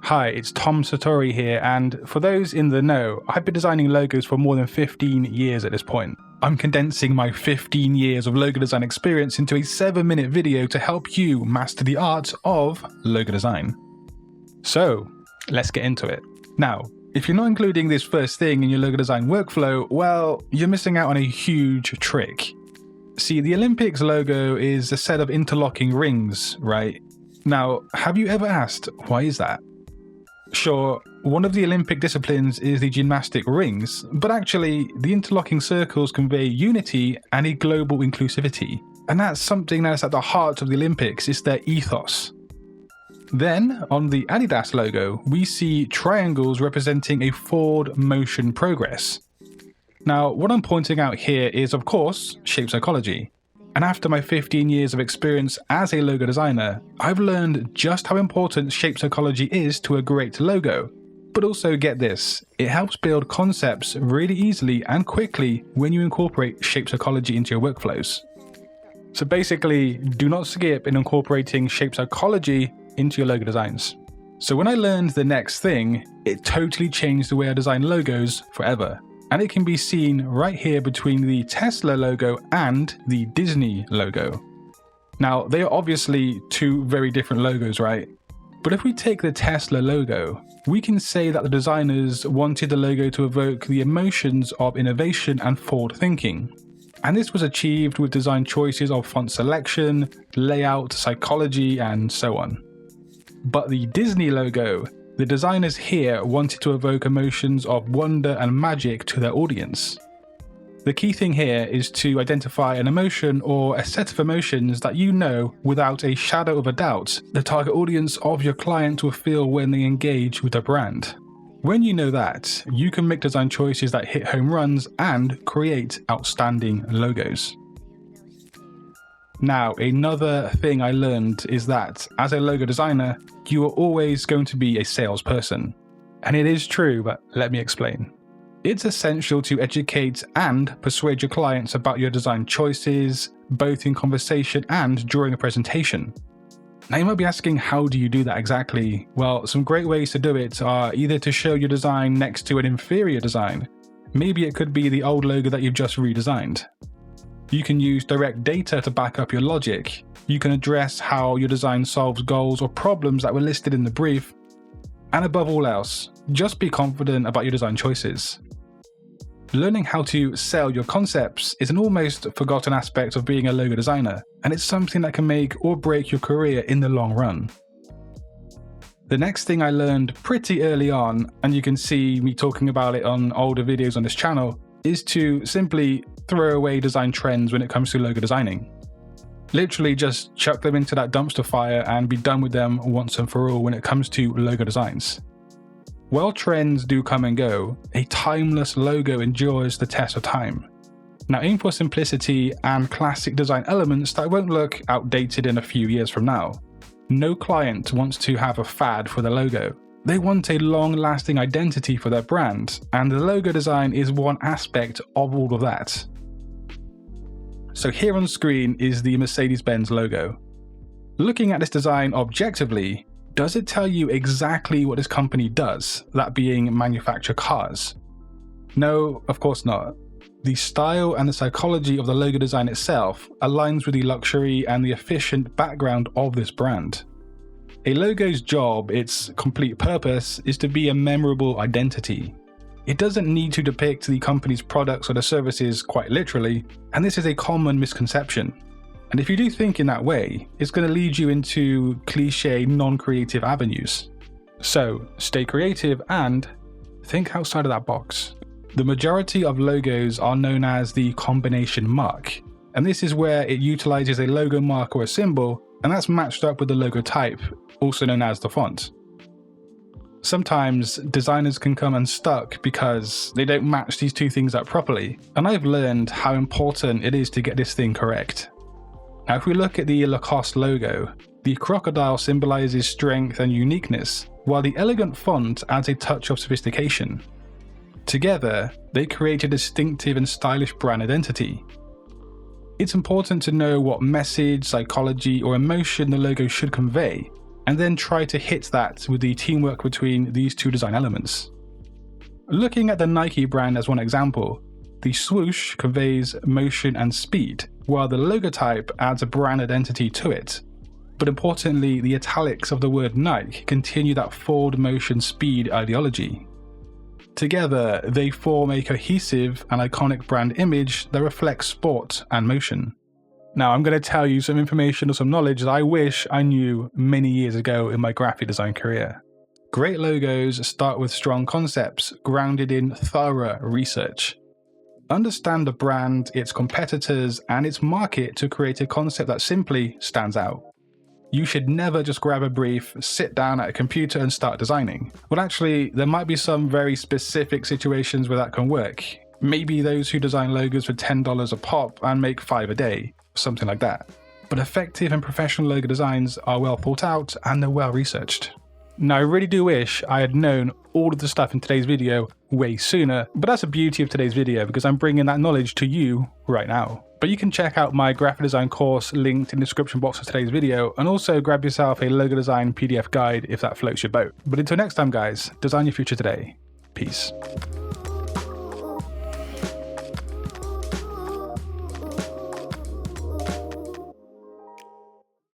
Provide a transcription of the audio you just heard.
Hi, it's Tom Satori here, and for those in the know, I've been designing logos for more than 15 years at this point. I'm condensing my 15 years of logo design experience into a 7-minute video to help you master the art of logo design. So, let's get into it. Now, if you're not including this first thing in your logo design workflow, well, you're missing out on a huge trick. See, the Olympics logo is a set of interlocking rings, right? Now, have you ever asked, why is that? Sure, one of the Olympic disciplines is the gymnastic rings, but actually, the interlocking circles convey unity and a global inclusivity. And that's something that's at the heart of the Olympics, it's their ethos. Then, on the Adidas logo, we see triangles representing a forward motion progress. Now, what I'm pointing out here is, of course, shape psychology. And after my 15 years of experience as a logo designer, I've learned just how important shape psychology is to a great logo. But also get this, it helps build concepts really easily and quickly when you incorporate shape psychology into your workflows. So basically, do not skip in incorporating shape psychology into your logo designs. So when I learned the next thing, it totally changed the way I design logos forever. And it can be seen right here between the Tesla logo and the Disney logo. Now, they are obviously two very different logos, right? But if we take the Tesla logo, we can say that the designers wanted the logo to evoke the emotions of innovation and forward thinking. And this was achieved with design choices of font selection, layout, psychology, and so on. But the Disney logo, the designers here wanted to evoke emotions of wonder and magic to their audience. The key thing here is to identify an emotion or a set of emotions that you know without a shadow of a doubt the target audience of your client will feel when they engage with a brand. When you know that, you can make design choices that hit home runs and create outstanding logos. Now, another thing I learned is that as a logo designer, you are always going to be a salesperson. And it is true, but let me explain. It's essential to educate and persuade your clients about your design choices, both in conversation and during a presentation. Now you might be asking, how do you do that exactly? Well, some great ways to do it are either to show your design next to an inferior design. Maybe it could be the old logo that you've just redesigned. You can use direct data to back up your logic. You can address how your design solves goals or problems that were listed in the brief. And above all else, just be confident about your design choices. Learning how to sell your concepts is an almost forgotten aspect of being a logo designer, and it's something that can make or break your career in the long run. The next thing I learned pretty early on, and you can see me talking about it on older videos on this channel, is to simply throw away design trends when it comes to logo designing. Literally just chuck them into that dumpster fire and be done with them once and for all when it comes to logo designs. While trends do come and go, a timeless logo endures the test of time. Now aim for simplicity and classic design elements that won't look outdated in a few years from now. No client wants to have a fad for their logo. They want a long-lasting identity for their brand, and the logo design is one aspect of all of that. So here on screen is the Mercedes-Benz logo. Looking at this design objectively, does it tell you exactly what this company does, that being manufacture cars? No, of course not. The style and the psychology of the logo design itself aligns with the luxury and the efficient background of this brand. A logo's job, its complete purpose, is to be a memorable identity. It doesn't need to depict the company's products or their services quite literally, and this is a common misconception. And if you do think in that way, it's going to lead you into cliché, non-creative avenues. So, stay creative and think outside of that box. The majority of logos are known as the combination mark, and this is where it utilizes a logo mark or a symbol, and that's matched up with the logo type, also known as the font. Sometimes designers can come unstuck because they don't match these two things up properly, and I've learned how important it is to get this thing correct. Now if we look at the Lacoste logo, the crocodile symbolizes strength and uniqueness, while the elegant font adds a touch of sophistication. Together, they create a distinctive and stylish brand identity. It's important to know what message, psychology, or emotion the logo should convey, and then try to hit that with the teamwork between these two design elements. Looking at the Nike brand as one example, the swoosh conveys motion and speed, while the logo type adds a brand identity to it. But importantly, the italics of the word Nike continue that forward motion speed ideology. Together, they form a cohesive and iconic brand image that reflects sport and motion. Now, I'm going to tell you some information or some knowledge that I wish I knew many years ago in my graphic design career. Great logos start with strong concepts grounded in thorough research. Understand the brand, its competitors, and its market to create a concept that simply stands out. You should never just grab a brief, sit down at a computer and start designing. Well, actually, there might be some very specific situations where that can work. Maybe those who design logos for $10 a pop and make 5 a day, something like that. But effective and professional logo designs are well thought out and they're well researched. Now, I really do wish I had known all of the stuff in today's video way sooner, but that's the beauty of today's video because I'm bringing that knowledge to you right now. But you can check out my graphic design course linked in the description box of today's video, and also grab yourself a logo design PDF guide if that floats your boat. But until next time guys, design your future today. Peace.